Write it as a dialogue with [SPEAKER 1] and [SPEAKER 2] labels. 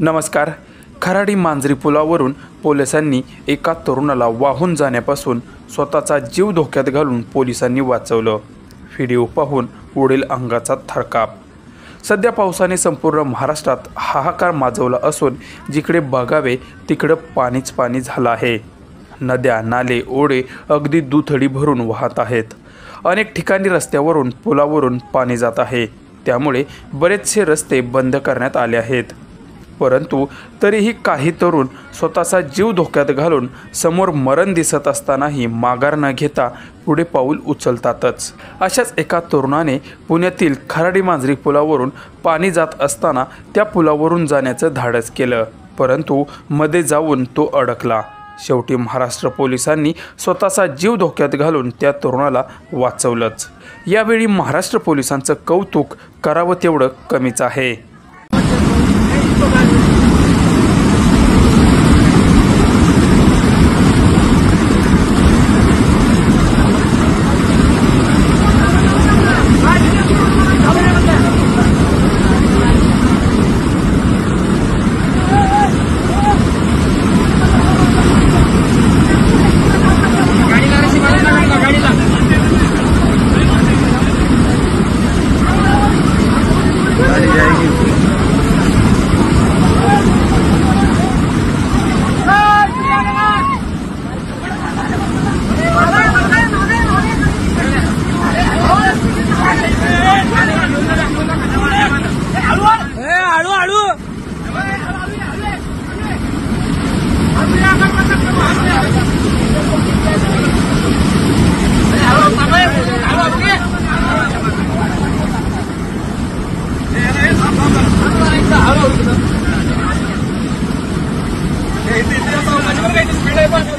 [SPEAKER 1] नमस्कार। खराडी मांजरी पुलावरून पोलिसांनी एका तरुणाला वाहून जाण्यापासून स्वतःचा जीव धोक्यात घालून पोलिसांनी वाचवलं। व्हिडिओ पाहून उडेल अंगाचा थरकाप। सध्या पावसाने संपूर्ण महाराष्ट्रात हाहाकार माजवला असून जिकडे बघावे तिकडे पाणीच पाणी झालं आहे। नद्या, नाले, ओढे अगदी दुथडी भरून वाहत आहेत। अनेक ठिकाणी रस्त्यावरून पुलावरून पाणी जात आहे, त्यामुळे बरेचसे रस्ते बंद करण्यात आले आहेत। परंतु तरीही काही तरुण स्वतःचा जीव धोक्यात घालून समोर मरण दिसत असतानाही माघार न घेता पुढे पाऊल उचलतातच। अशाच एका तरुणाने पुण्यातील खराडी मांजरी पुलावरून पाणी जात असताना त्या पुलावरून जाण्याचं धाडस केलं, परंतु मध्ये जाऊन तो अडकला। शेवटी महाराष्ट्र पोलिसांनी स्वतःचा जीव धोक्यात घालून त्या तरुणाला वाचवलंच। यावेळी महाराष्ट्र पोलिसांचं कौतुक करावं तेवढं कमीच आहे।
[SPEAKER 2] Hey,